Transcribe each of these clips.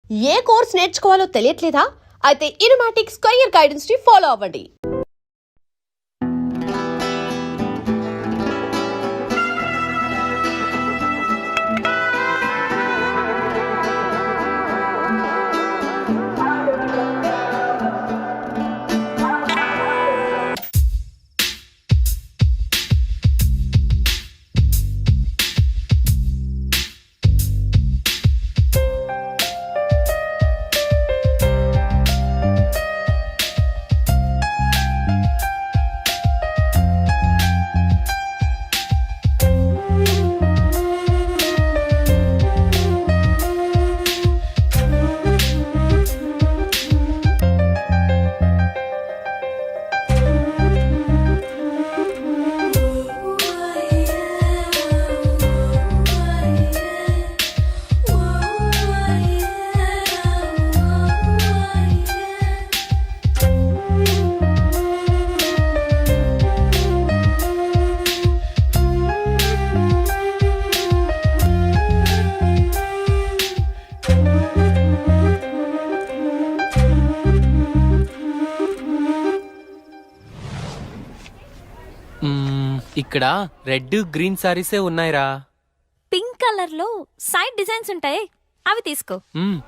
ఏ course నేర్చుకోవాలో తెలియట్లేదా? అయితే ఇనుమాటిక్స్ career guidance ని follow అవ్వండి. ఇక్కడ రెడ్ గ్రీన్ సారీసే ఉన్నాయిరా. పింక్ కలర్ లో సైడ్ డిజైన్స్ ఉంటాయి, అవి తీసుకో.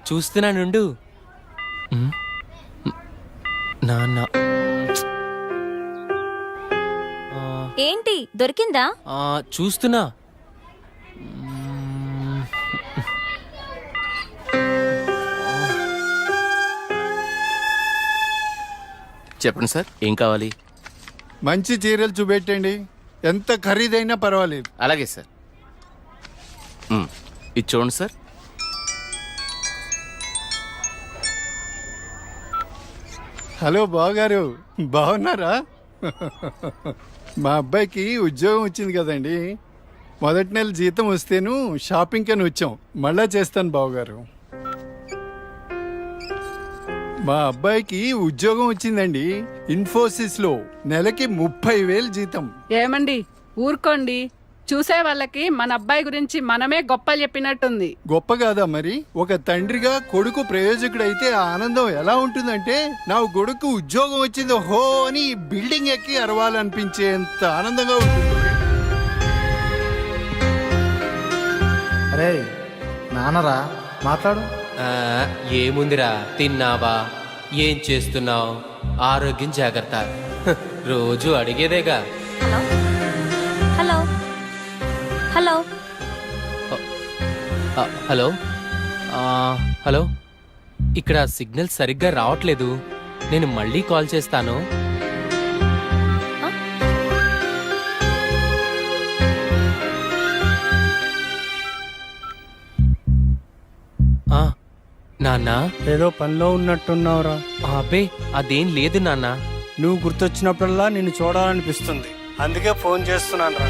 చూస్తున్నానుండు. నాన్న ఏంటి దొరికిందా? చూస్తున్నా. చెప్పండి సార్, ఏం కావాలి? మంచి చీరలు చూపెట్టండి, ఎంత ఖరీదైనా పర్వాలేదు. అలాగే సార్. ఇది చూడండి సార్. హలో బావగారు, బాగున్నారా? మా అబ్బాయికి ఉద్యోగం వచ్చింది కదండి. మొదటి నెల జీతం వస్తేను షాపింగ్ అని వచ్చాం. మళ్ళా చేస్తాను బావగారు. మా అబ్బాయికి ఉద్యోగం వచ్చిందండి, ఇన్ఫోసిస్ లో. నెలకి 30,000 జీతం. ఏమండి ఊరుకోండి, చూసే వాళ్ళకి మన అబ్బాయి గురించి మనమే గొప్ప చెప్పినట్టుంది. గొప్ప కాదా మరి? ఒక తండ్రిగా కొడుకు ప్రయోజకుడైతే ఆ ఆనందం ఎలా ఉంటుందంటే, నా కొడుకు ఉద్యోగం వచ్చింది హో అని బిల్డింగ్ ఎక్కి అరవాలనిపించేంత ఆనందంగా ఉంటుంది. అరే నాన్నరా, మాట్లాడు. ఏముందిరా, తిన్నావా, ఏం చేస్తున్నావు, ఆరోగ్యం జాగ్రత్త, రోజు అడిగేదేగా. హలో హలో హలో హలో, ఇక్కడ సిగ్నల్ సరిగ్గా రావట్లేదు, నేను మళ్ళీ కాల్ చేస్తాను. నాన్న, ఏదో పనిలో ఉన్నట్టున్నావురా. అబ్బే అదేం లేదు నాన్న. నువ్వు గుర్తొచ్చినప్పుడల్లా నిన్ను చూడాలనిపిస్తుంది, అందుకే ఫోన్ చేస్తున్నాను రా.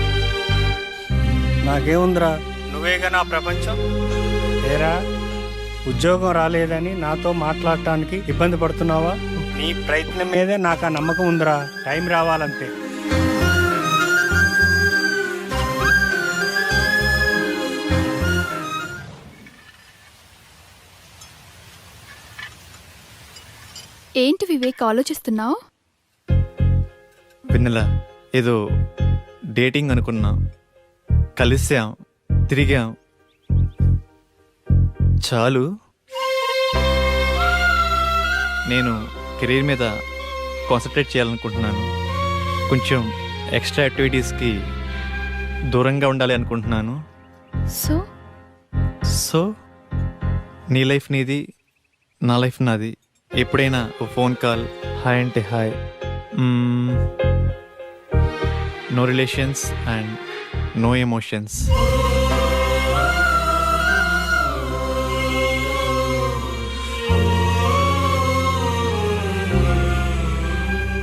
నాకేముందిరా, నువ్వేగా నా ప్రపంచం. ఏరా, ఉద్యోగం రాలేదని నాతో మాట్లాడటానికి ఇబ్బంది పడుతున్నావా? నీ ప్రయత్నం మీదే నాకు ఆ నమ్మకం ఉందిరా. టైం రావాలంతే. ఏంటి వివేక్ ఆలోచిస్తున్నావు? వెన్నెల, ఏదో డేటింగ్ అనుకున్నా, కలిసాం, తిరిగాం, చాలు. నేను కెరీర్ మీద కాన్సన్ట్రేట్ చేయాలనుకుంటున్నాను. కొంచెం ఎక్స్ట్రా యాక్టివిటీస్కి దూరంగా ఉండాలి అనుకుంటున్నాను. సో నీ లైఫ్ నీది, నా లైఫ్ నాది. ఎప్పుడైనా ఓ ఫోన్ కాల్, హాయ్ అంటే hi. No relations and no emotions.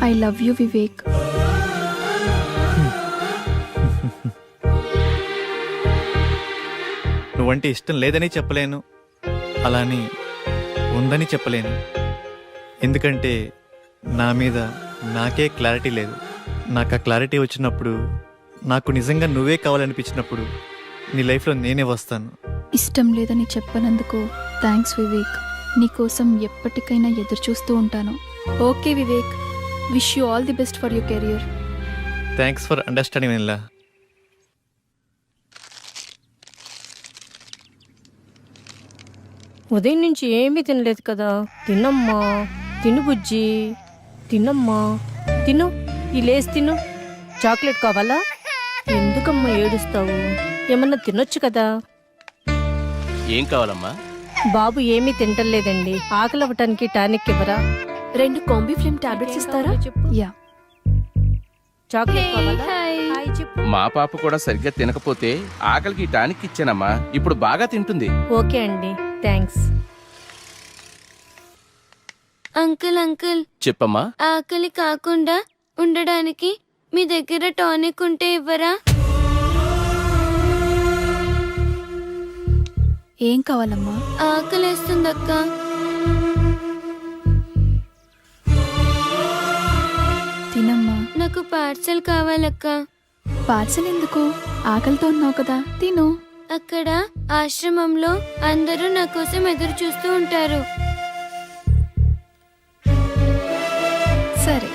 I love you Vivek. నువ్వంటే ఇష్టం లేదని చెప్పలేను, అలాని ఉందని చెప్పలేను. ఎందుకంటే నా మీద నాకే క్లారిటీ లేదు. నాకు ఆ క్లారిటీ వచ్చినప్పుడు, నాకు నిజంగా నువ్వే కావాలనిపించినప్పుడు నీ లైఫ్లో నేనే వస్తాను. ఇష్టం లేదని చెప్పనందుకు థ్యాంక్స్ వివేక్. నీకోసం ఎప్పటికైనా ఎదురు చూస్తూ ఉంటాను. Okay Vivek, wish you all the best for your career. Thanks for understanding vanilla. ఉదయం నుంచి ఏమీ తినలేదు కదా. తినమ్మా, తిను బుజ్జి, తినమ్మా, తిను. ఈ లేసి తిను. చాక్లెట్ కావాలా? ఎందుకమ్మా ఏడుస్తావు? ఏమన్నా తినొచ్చు కదా. ఏం కావాలమ్మా? బాబు ఏమీ తింటలేదండి. ఆకలి అవ్వటానికి టానిక్ ఇవ్వరా? 2 కాంబిఫ్లేమ్ టాబ్లెట్స్ ఇస్తారా? యా. చాక్లెట్ కావాలా? హాయ్ చెప్పు. మా పాప కూడా సరిగ్గా తినకపోతే ఆకలికి టానిక్ ఇచ్చానమ్మా. ఇప్పుడు బాగా తింటుంది. ఓకే అండి, థ్యాంక్స్. అంకుల్ అంకుల్, చెప్పమ్మా. ఆకలి కాకుండా ఉండడానికి మీ దగ్గర టానిక్ ఉంటే ఇవ్వరా? ఏం కావాలమ్మా? ఆకలేస్తుందక్క. తినమ్మా. నాకు పార్సల్ కావాలక్క. పార్సల్ ఎందుకు? ఆకలితో ఉన్నావు కదా, తిను. అక్కడ ఆశ్రమంలో అందరూ నా కోసం ఎదురు చూస్తూ ఉంటారు. సరే.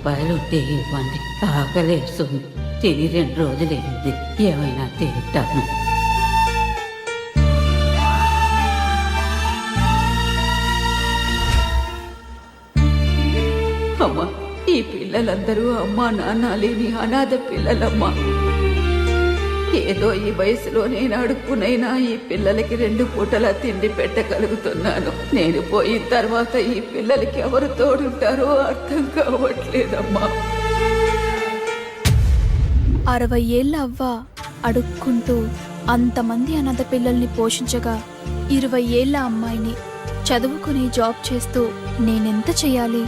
₹10 ఉంటే ఇవ్వండి. ఆకలేస్తుంది. తిని 2 రోజులైంది. ఏమైనా తింటాను. అమ్మా, ఈ పిల్లలందరూ అమ్మా నాన్న లేని అనాథ పిల్లలమ్మా. ఏదో ఈ వయసులో నేను అడుక్కునైనా ఈ పిల్లలకి 2 పూటలా తిండి పెట్టగలుగుతున్నాను. నేను పోయిన తర్వాత ఈ పిల్లలకి ఎవరు తోడుంటారో అర్థం కావట్లేదమ్మా. 60 ఏళ్ళ అవ్వ అడుక్కుంటూ అంతమంది అనాథ పిల్లల్ని పోషించగా 20 ఏళ్ళ అమ్మాయిని చదువుకుని జాబ్ చేస్తూ నేనెంత చెయ్యాలి?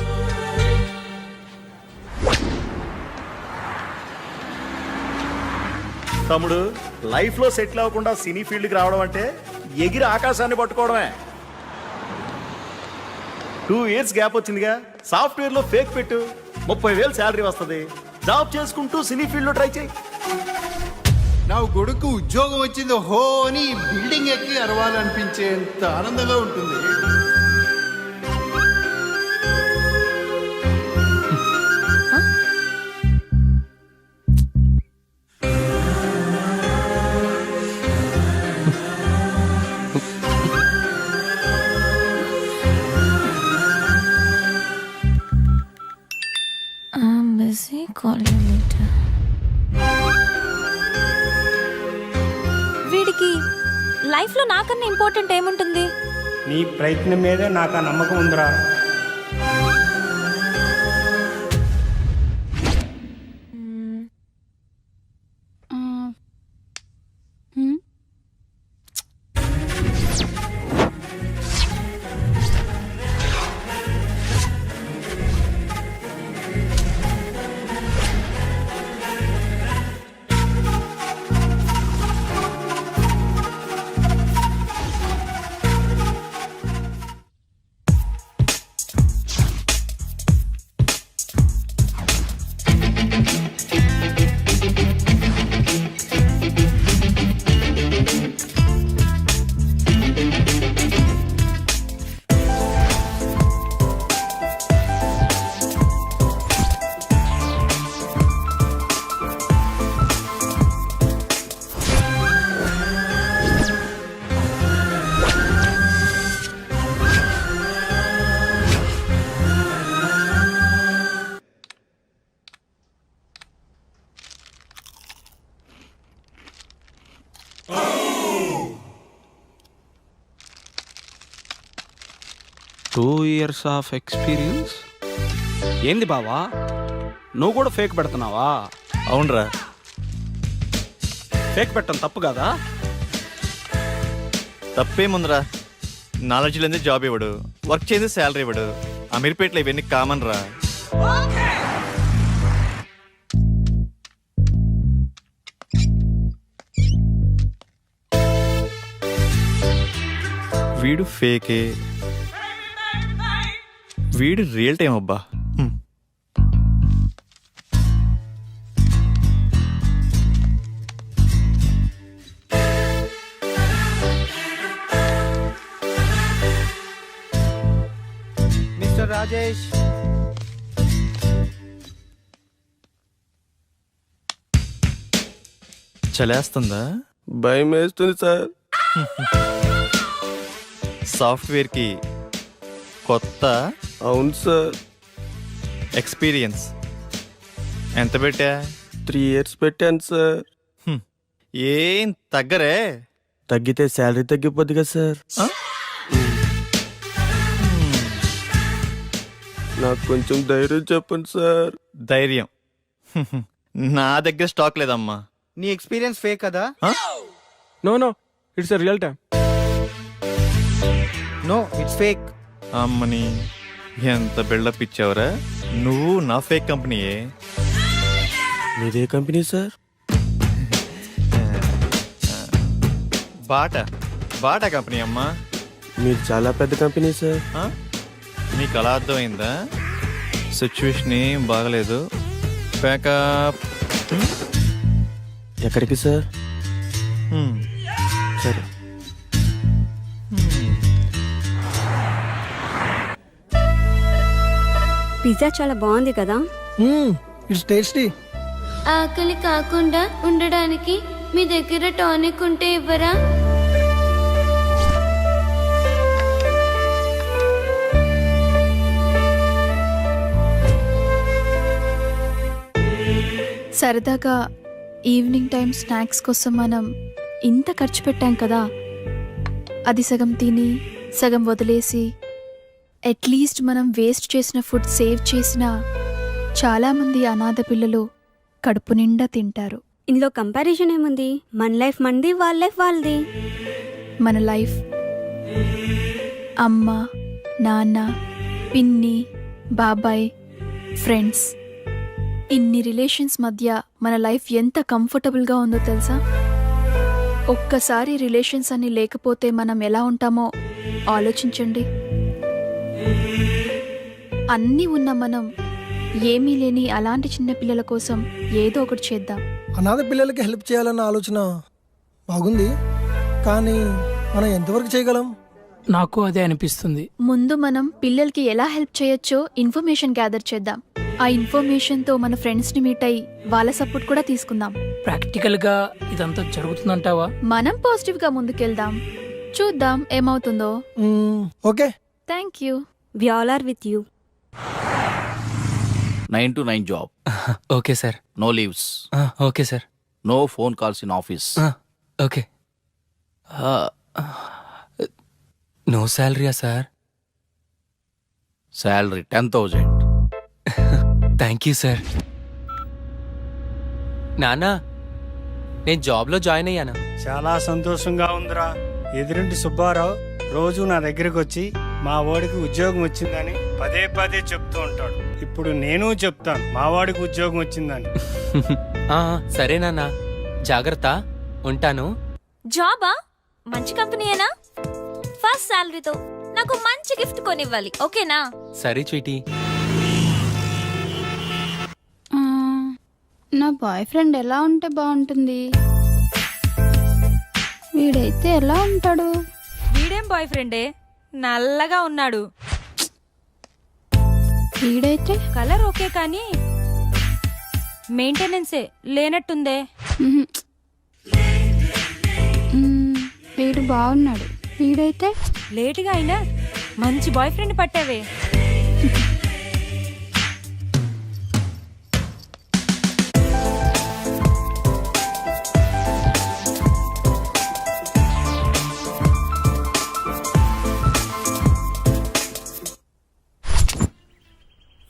తమ్ముడు, లైఫ్ లో సెటిల్ అవ్వకుండా సినీ ఫీల్డ్కి రావడం అంటే ఎగిరి ఆకాశాన్ని పట్టుకోవడమే. 2 years గ్యాప్ వచ్చిందిగా. సాఫ్ట్వేర్ లో ఫేక్ పెట్టు, 30,000 శాలరీ వస్తుంది. జాబ్ చేసుకుంటూ సినీ ఫీల్డ్ లో ట్రై చేయి. నా కొడుకు ఉద్యోగం వచ్చింది హో అని బిల్డింగ్ ఎక్కి అరవాలనిపించేంత ఆనందంగా ఉంటుంది. వీడికి లైఫ్ లో నాకన్నా ఇంపార్టెంట్ ఏముంటుంది? నీ ప్రయత్నం మీదే నాకు ఆ నమ్మకం ఉందిరా. years of experience. ఏంది బావా, నువ్వు కూడా ఫేక్ పెడుతున్నావా? అవునరా. ఫేక్ పెట్టడం తప్పు కదా? తప్పేముందిరా, నాలెడ్జ్ లేని జాబ్ ఇవ్వడు, వర్క్ చేసి శాలరీ ఇవ్వడు. అమీర్పేటలో ఇవన్నీ కామన్ రా. వీడు ఫేకే, వీడు రియల్ టైం అబ్బా. మిస్టర్ రాజేష్, చలేస్తుందా? భయం వేస్తుంది సార్. సాఫ్ట్వేర్కి కొత్త. అవును సార్. ఎక్స్పీరియన్స్ ఎంత పెట్టా? 3 years పెట్టాను సార్. ఏం తగ్గరే? తగ్గితే శాలరీ తగ్గిపోద్ది కదా సార్. నాకు కొంచెం ధైర్యం చెప్పండి సార్. ధైర్యం నా దగ్గర స్టాక్ లేదమ్మా. నీ ఎక్స్పీరియన్స్ ఫేక్ కదా? No it's real time. No, it's fake. అమ్మని ఎంత బిల్డప్ ఇచ్చావురా నువ్వు. నా ఫేక్ కంపెనీయే. మీదే కంపెనీ సార్? బాటా కంపెనీ అమ్మా. మీరు చాలా పెద్ద కంపెనీ సార్. నీకు అలా అర్థమైందా? సిచ్యువేషన్ ఏం బాగలేదు. ప్యాకప్. ఎక్కడికి సార్? సరే. పిజ్జా చాలా బాగుంది కదా? It's tasty. ఆకలి కాకుండా ఉండడానికి మీ దగ్గర టానిక్ ఉంటే ఇవ్వరా? సరదాగా ఈవినింగ్ టైం స్నాక్స్ కోసం మనం ఇంత ఖర్చు పెట్టాం కదా, అది సగం తిని సగం వదిలేసి అట్లీస్ట్ మనం వేస్ట్ చేసిన ఫుడ్ సేవ్ చేసిన చాలామంది అనాథ పిల్లలు కడుపు నిండా తింటారు. ఇందులో కంపారిజన్ ఏముంది? మన లైఫ్ మనది, వాళ్ళ లైఫ్ వాళ్ళది. మన లైఫ్ అమ్మ, నాన్న, పిన్ని, బాబాయ్, ఫ్రెండ్స్, ఇన్ని రిలేషన్స్ మధ్య మన లైఫ్ ఎంత కంఫర్టబుల్గా ఉందో తెలుసా? ఒక్కసారి రిలేషన్స్ అన్ని లేకపోతే మనం ఎలా ఉంటామో ఆలోచించండి. అన్నీ ఉన్న మనం ఏమీ లేని అలాంటి చిన్న పిల్లల కోసం ఏదో ఒకటి చేద్దాం. అనాథ పిల్లలకి హెల్ప్ చేయాలన్న ఆలోచన బాగుంది, కానీ మనం ఎంతవరకు చేయగలం? నాకు అదే అనిపిస్తుంది. ముందు మనం పిల్లలకి ఎలా హెల్ప్ చేయొచ్చో ఇన్ఫర్మేషన్ గ్యాదర్ చేద్దాం. ఆ ఇన్ఫర్మేషన్తో మన ఫ్రెండ్స్ని మీట్ అయ్యి వాళ్ళ సపోర్ట్ కూడా తీసుకుందాం. ప్రాక్టికల్ గా ఇదంతా జరుగుతుందంటావా? మనం పాజిటివ్గా ముందుకెళ్దాం, చూద్దాం ఏమవుతుందో. Okay, thank you. We all are with you. 9 to 9 job. Okay sir. No leaves. Okay sir. No phone calls in office. Okay. No శాలరీయా sir? Salary 10,000. Thank you sir. నానా, నేను జాబ్లో జాయిన్ అయ్యాను. చాలా సంతోషంగా ఉందిరా. ఎదురింటి సుబ్బారావు రోజు నా దగ్గరికి వచ్చి మా వాడికి ఉద్యోగం వచ్చిందని పదే పదే చెప్తూ ఉంటాడు. ఇప్పుడు నేను చెప్తాను మా వాడికి ఉద్యోగం వచ్చిందని. సరే నాన్న, జాగ్రత్త, ఉంటాను. జాబా? మంచి కంపెనీయేనా? ఫస్ట్ సాలరీతో నాకు మంచి గిఫ్ట్ కొనివ్వాలి, ఓకేనా? సరే స్వీటీ. నా బాయ్ ఫ్రెండ్ ఎలా ఉంటే బాగుంటుంది? వీడైతే ఎలా ఉంటాడు? వీడేం బాయ్ ఫ్రెండే, నల్లగా ఉన్నాడు. వీడైతే కలర్ ఓకే కానీ మెయింటెనెన్సే లేనట్టుందే. వీడు బాగున్నాడు. వీడైతే లేటుగా అయినా మంచి బాయ్ ఫ్రెండ్ పట్టావే.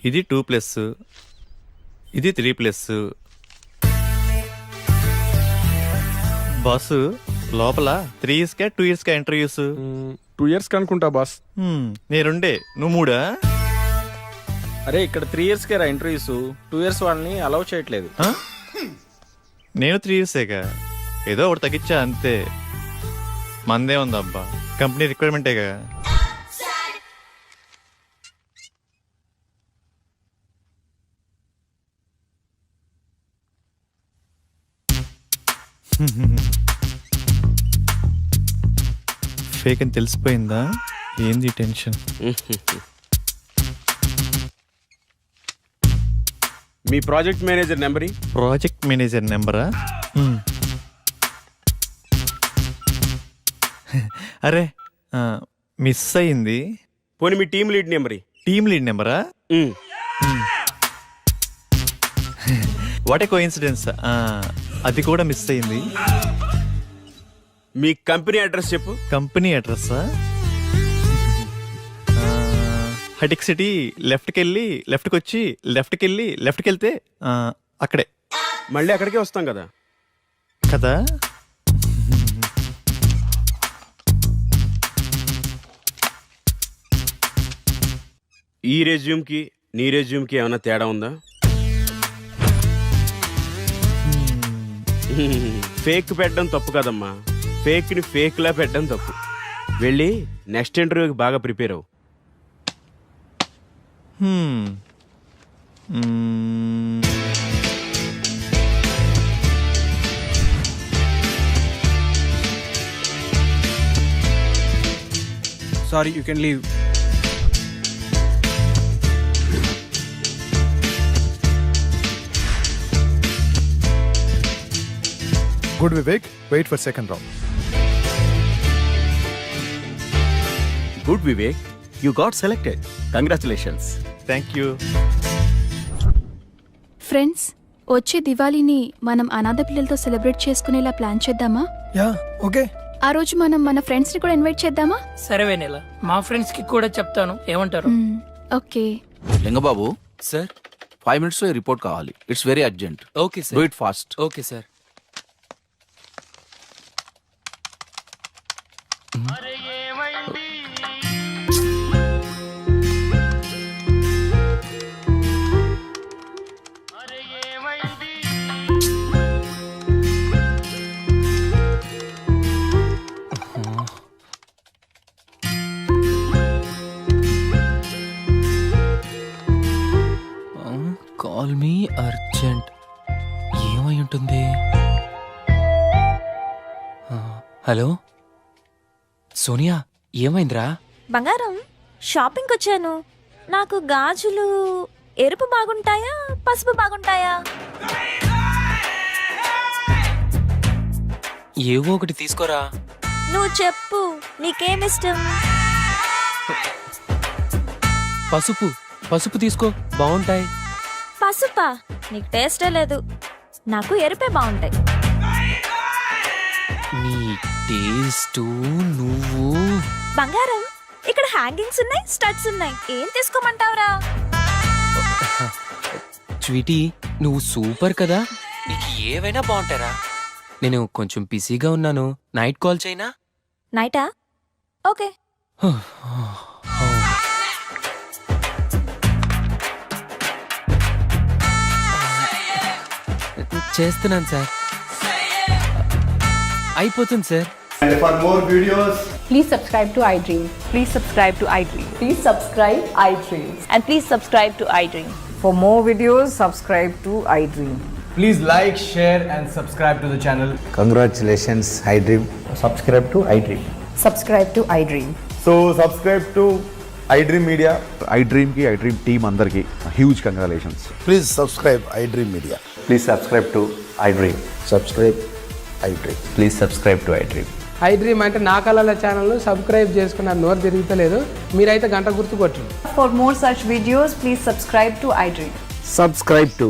ఇది 2+, ఇది 3+. బాసు లోపల 3 ఇయర్స్కా 2 ఇయర్స్కా ఇంటర్వ్యూస్ 2 ఇయర్స్ కనుకుంటా బాస్. నేనుండే నువ్వు 3 అరే ఇక్కడ 3 ఇయర్స్ కే రా ఇంటర్వ్యూస్, 2 ఇయర్స్ వాళ్ళని అలౌ చేయట్లేదు. నేను 3 ఇయర్సేగా, ఏదో ఒకటి తగ్గించా అంతే. మందే ఉందబ్బా, కంపెనీ రిక్వైర్మెంటేగా. ఫేక్ అని తెలిసిపోయిందా? ఏంది టెన్షన్? మీ project manager number project manager నెంబరా? అరే మిస్ అయింది. పోనీ మీ team lead number. Team lead నెంబరా? వాట్ ఏ కోఇన్సిడెన్స్, అది కూడా మిస్ అయింది. మీ కంపెనీ అడ్రస్ చెప్పు. కంపెనీ అడ్రస్సా? హటిక్ సిటీ లెఫ్ట్కి వెళ్ళి లెఫ్ట్కి వచ్చి లెఫ్ట్కి వెళ్ళి లెఫ్ట్కి వెళ్తే అక్కడే. మళ్ళీ అక్కడికే వస్తాం కదా. కదా. ఈ రెజ్యూమ్ కి నీ రెజ్యూమ్ కి ఏమైనా తేడా ఉందా? ఫేక్ పెట్టడం తప్పు కదమ్మా, ఫేక్ ని ఫేక్ లా పెట్టడం తప్పు. వెళ్ళి నెక్స్ట్ ఇంటర్వ్యూకి బాగా ప్రిపేర్ అవ్వు. Sorry, you can leave. Good Vivek, wait for second round. Good Vivek, you got selected. Congratulations. Thank you. Friends, వచ్చే దివాళీని మనం అనాథ పిల్లలతో సెలబ్రేట్ చేసుకునేలా ప్లాన్ చేద్దామా? Yeah, okay. ఆ రోజు మనం మన ఫ్రెండ్స్ ని కూడా ఇన్వైట్ చేద్దామా? సరే వెనెలా, మా ఫ్రెండ్స్ కి కూడా చెప్తాను, ఏమంటారు? ఓకే. లింగబాబు, సార్ 5 minutes లో రిపోర్ట్ కావాలి. It's very urgent. Okay do sir. It fast. Okay sir. Call me urgent. ఏమై ఉంటుంది? హలో సోనియా, ఏమైందిరా? బంగారం, షాపింగ్కి వచ్చాను. నాకు గాజులు ఎరుపు బాగుంటాయా పసుపు బాగుంటాయా? ఏవో ఒకటి తీసుకోరా. నువ్వు చెప్పు, నీకేమిష్టం? పసుపు పసుపు తీసుకో, బాగుంటాయి. పసుపా? నీకు టేస్టే లేదు. నాకు ఎరుపే బాగుంటాయి. నీ టేస్ట్ నువ్వు. బంగారం, ఇక్కడ హ్యాంగింగ్స్ ఉన్నాయి, స్టడ్స్ ఉన్నాయి. ఏం తీసుకోమంటావురా? స్వీటీ, నువ్వు సూపర్ కదా, నీకు ఏవైనా బాగుంటారా. నేను కొంచెం బిజీగా ఉన్నాను, నైట్ కాల్ చేయనా? నైటా? ఓకే. చేస్తున్నాను సార్. అయిపోతుంది sir. For more videos, Please subscribe to iDream. Please subscribe to iDream. Please subscribe iDream. And please subscribe to iDream. For more videos, subscribe to iDream. Please like, share and subscribe to the channel. congratulations, iDream. Subscribe to iDream. Subscribe to iDream. So subscribe to iDream Media. iDream ki iDream team andarki huge congratulations. Please subscribe iDream Media. Please subscribe to iDream. Subscribe iDream. Please subscribe to iDream. iDream అంటే నా కళల channel subscribe చేసుకున్న నోరు తిరుగుతలేదు. మీరైతే గంట గుర్తు కొట్టండి. For more such videos, please subscribe to iDream. Subscribe to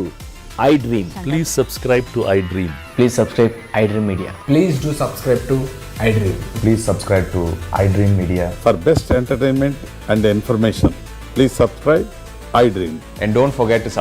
iDream. Please subscribe to iDream. Please subscribe iDream Media. Please do subscribe to iDream. Please subscribe to iDream Media. For best entertainment and information, please subscribe iDream. And don't forget to subscribe